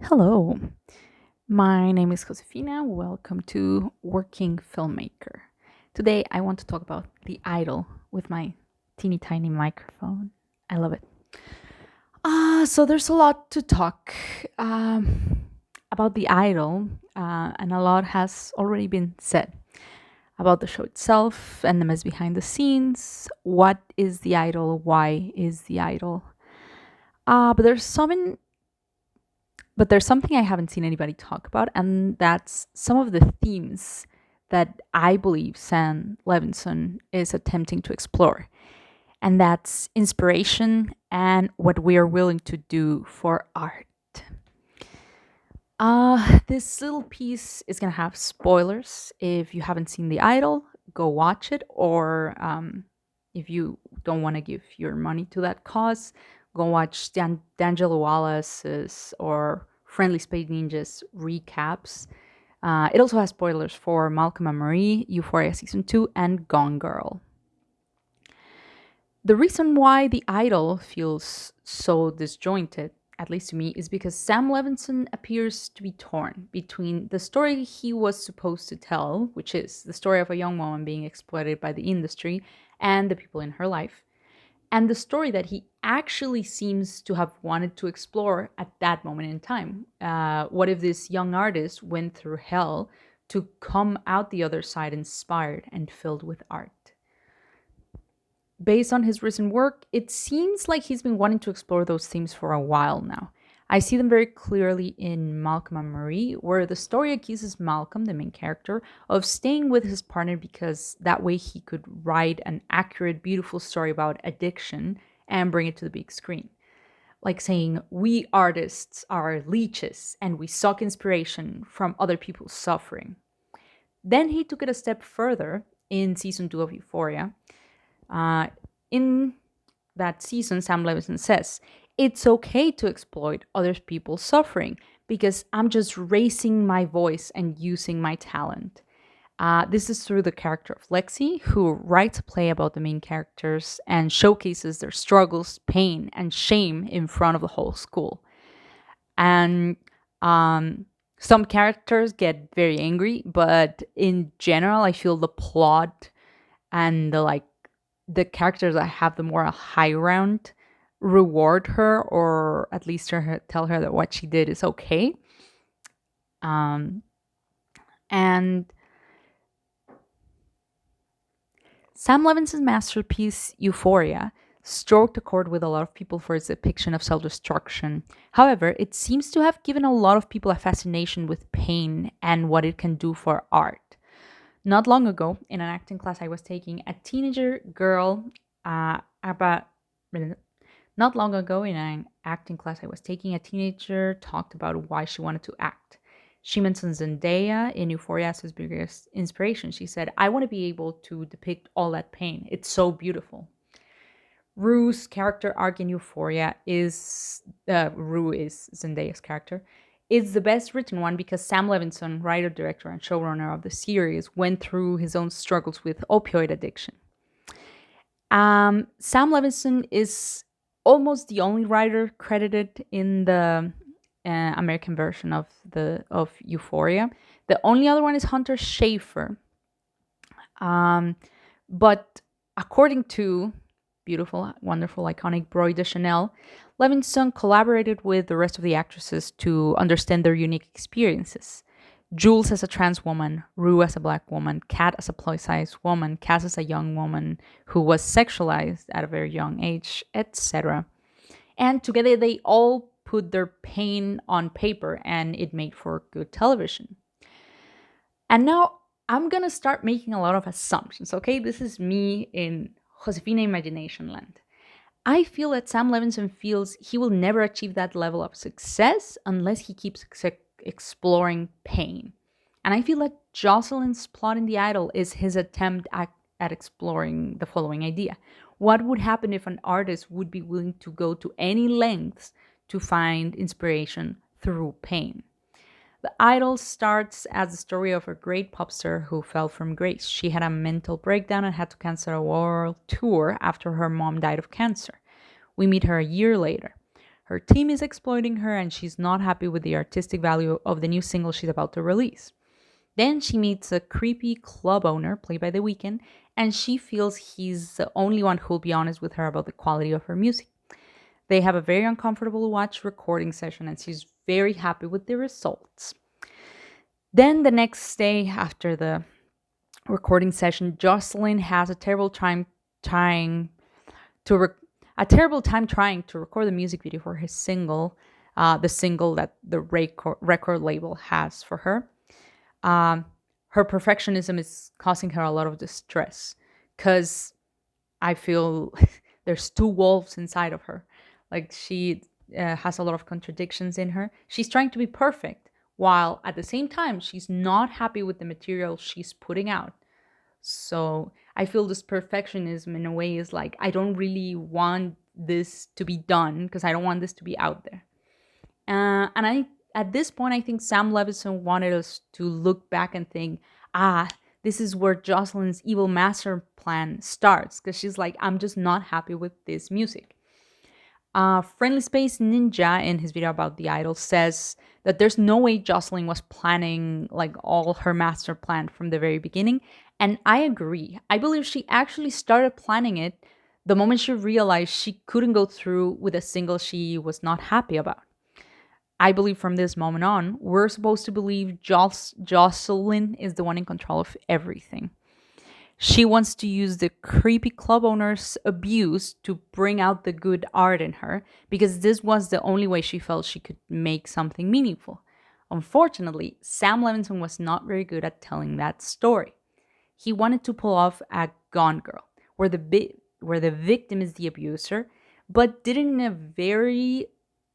Hello, my name is Josefina. Welcome to Working Filmmaker. Today I want to talk about The Idol with my teeny tiny microphone. I love it. So there's a lot to talk about The Idol, and a lot has already been said about the show itself and the mess behind the scenes. What is The Idol? Why is The Idol? But there's something I haven't seen anybody talk about, and that's some of the themes that I believe Sam Levinson is attempting to explore. And that's inspiration and what we are willing to do for art. This little piece is gonna have spoilers. If you haven't seen The Idol, go watch it, or if you don't want to give your money to that cause, go watch D'Angelo Wallace's or Friendly Space Ninjas recaps. It also has spoilers for Malcolm and Marie, Euphoria season 2, and Gone Girl. The reason why The Idol feels so disjointed, at least to me, is because Sam Levinson appears to be torn between the story he was supposed to tell, which is the story of a young woman being exploited by the industry and the people in her life, and the story that he actually seems to have wanted to explore at that moment in time. What if this young artist went through hell to come out the other side inspired and filled with art? Based on his recent work, it seems like he's been wanting to explore those themes for a while now. I see them very clearly in Malcolm and Marie, where the story accuses Malcolm, the main character, of staying with his partner because that way he could write an accurate, beautiful story about addiction and bring it to the big screen. Like saying, we artists are leeches and we suck inspiration from other people's suffering. Then he took it a step further in season 2 of Euphoria. In that season, Sam Levinson says, it's okay to exploit other people's suffering because I'm just raising my voice and using my talent. This is through the character of Lexi, who writes a play about the main characters and showcases their struggles, pain, and shame in front of the whole school. And some characters get very angry, but in general, I feel the plot and the characters that have the moral high ground reward her, or at least tell her that what she did is okay. Um, and Sam Levinson's masterpiece, Euphoria, stroked a chord with a lot of people for its depiction of self destruction. However, it seems to have given a lot of people a fascination with pain and what it can do for art. Not long ago, in an acting class I was taking, a teenager girl about not long ago, in an acting class I was taking, a teenager talked about why she wanted to act. She mentioned Zendaya in Euphoria as his biggest inspiration. She said, I want to be able to depict all that pain. It's so beautiful. Rue's character arc in Euphoria Rue is Zendaya's character, is the best written one because Sam Levinson, writer, director, and showrunner of the series, went through his own struggles with opioid addiction. Sam Levinson is almost the only writer credited in the American version of Euphoria. The only other one is Hunter Schafer. But according to beautiful, wonderful, iconic Broy de Chanel, Levinson collaborated with the rest of the actresses to understand their unique experiences. Jules as a trans woman, Rue as a black woman, Kat as a plus-size woman, Cass as a young woman who was sexualized at a very young age, etc. And together they all put their pain on paper and it made for good television. And now I'm gonna start making a lot of assumptions, okay? This is me in Josefina Imagination Land. I feel that Sam Levinson feels he will never achieve that level of success unless he keeps exploring pain. And I feel that Jocelyn's plot in The Idol is his attempt at exploring the following idea. What would happen if an artist would be willing to go to any lengths to find inspiration through pain? The Idol starts as the story of a great pop star who fell from grace. She had a mental breakdown and had to cancel a world tour after her mom died of cancer. We meet her a year later. Her team is exploiting her, and she's not happy with the artistic value of the new single she's about to release. Then she meets a creepy club owner, played by The Weeknd, and she feels he's the only one who'll be honest with her about the quality of her music. They have a very uncomfortable watch recording session, and she's very happy with the results. Then the next day, after the recording session, Jocelyn has trying to rec- a terrible time trying to record the music video for his single, the single that the record label has for her. Um, Her perfectionism is causing her a lot of distress because I feel there's two wolves inside of her. Like she has a lot of contradictions in her. She's trying to be perfect while at the same time she's not happy with the material she's putting out. So I feel this perfectionism in a way is like, I don't really want this to be done because I don't want this to be out there. And at this point, I think Sam Levinson wanted us to look back and think, this is where Jocelyn's evil master plan starts because she's like, I'm just not happy with this music. Friendly Space Ninja in his video about the idol says that there's no way Jocelyn was planning like all her master plan from the very beginning. And I agree. I believe she actually started planning it the moment she realized she couldn't go through with a single she was not happy about. I believe from this moment on, we're supposed to believe Jocelyn is the one in control of everything. She wants to use the creepy club owner's abuse to bring out the good art in her because this was the only way she felt she could make something meaningful. Unfortunately, Sam Levinson was not very good at telling that story. He wanted to pull off a Gone Girl, where the victim is the abuser, but did it in a very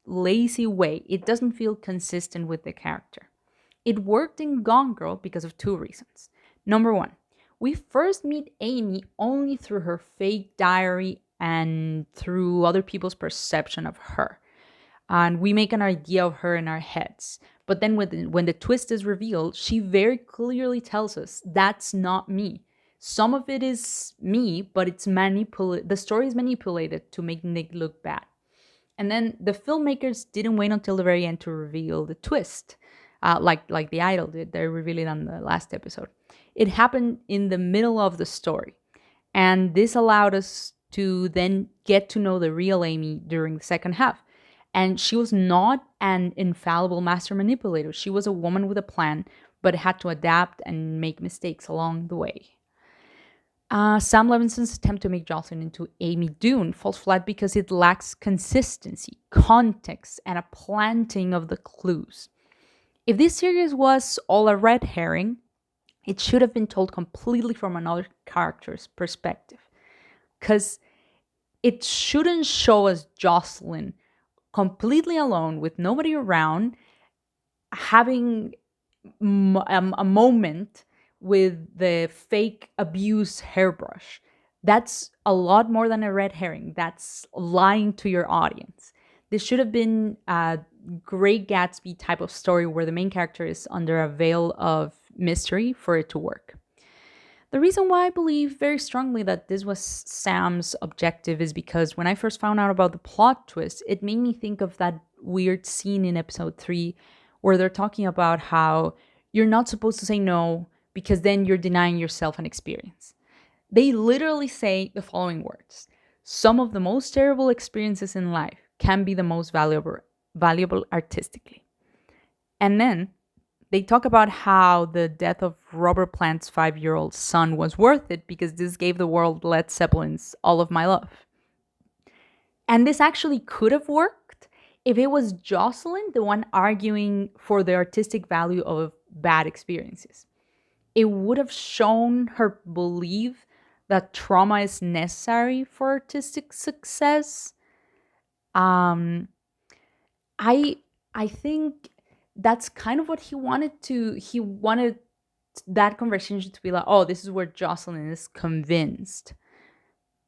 lazy way. It doesn't feel consistent with the character. It worked in Gone Girl because of two reasons. Number one, we first meet Amy only through her fake diary and through other people's perception of her. And we make an idea of her in our heads. But then when the twist is revealed, she very clearly tells us that's not me. Some of it is me, but the story is manipulated to make Nick look bad. And then the filmmakers didn't wait until the very end to reveal the twist, like the idol did. They revealed it on the last episode. It happened in the middle of the story, and this allowed us to then get to know the real Amy during the second half. And she was not an infallible master manipulator. She was a woman with a plan, but had to adapt and make mistakes along the way. Sam Levinson's attempt to make Jocelyn into Amy Dune falls flat because it lacks consistency, context, and a planting of the clues. If this series was all a red herring, it should have been told completely from another character's perspective. Because it shouldn't show us Jocelyn completely alone with nobody around having a moment with the fake abuse hairbrush. That's a lot more than a red herring. That's lying to your audience. This should have been a Great Gatsby type of story where the main character is under a veil of mystery for it to work. The reason why I believe very strongly that this was Sam's objective is because when I first found out about the plot twist, it made me think of that weird scene in episode 3 where they're talking about how you're not supposed to say no because then you're denying yourself an experience. They literally say the following words: some of the most terrible experiences in life can be the most valuable artistically. And then they talk about how the death of Robert Plant's 5-year-old son was worth it because this gave the world Led Zeppelin's All of My Love. And this actually could have worked if it was Jocelyn the one arguing for the artistic value of bad experiences. It would have shown her belief that trauma is necessary for artistic success. Um, I I think that's kind of what he wanted that conversation to be like, oh, this is where Jocelyn is convinced.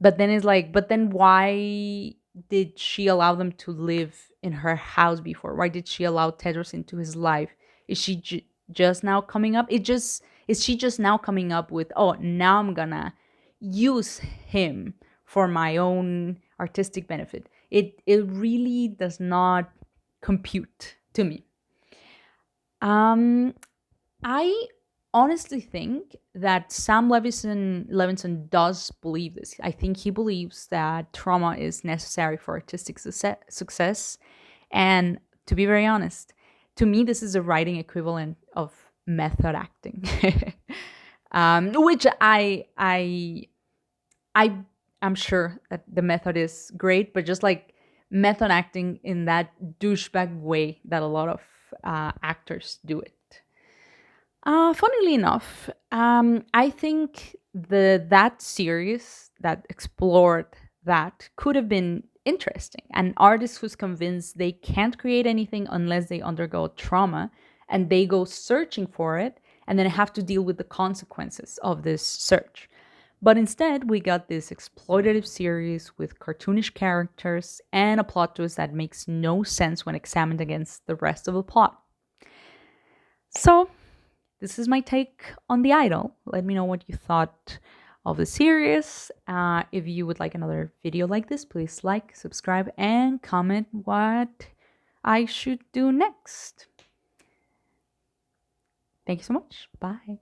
But then it's like, but then why did she allow them to live in her house before? Why did she allow Tedros into his life? Is she just now coming up? Is she just now coming up with, oh, now I'm gonna use him for my own artistic benefit? It really does not compute to me. Um, I honestly think that Sam Levinson does believe this. I think he believes that trauma is necessary for artistic success. And to be very honest, to me, this is a writing equivalent of method acting, which I am sure that the method is great, but just like method acting in that douchebag way that a lot of actors do it. Funnily enough, I think that series that explored that could have been interesting. An artist who's convinced they can't create anything unless they undergo trauma, and they go searching for it, and then have to deal with the consequences of this search. But instead, we got this exploitative series with cartoonish characters and a plot twist that makes no sense when examined against the rest of the plot. So, this is my take on The Idol. Let me know what you thought of the series. If you would like another video like this, please like, subscribe, and comment what I should do next. Thank you so much. Bye.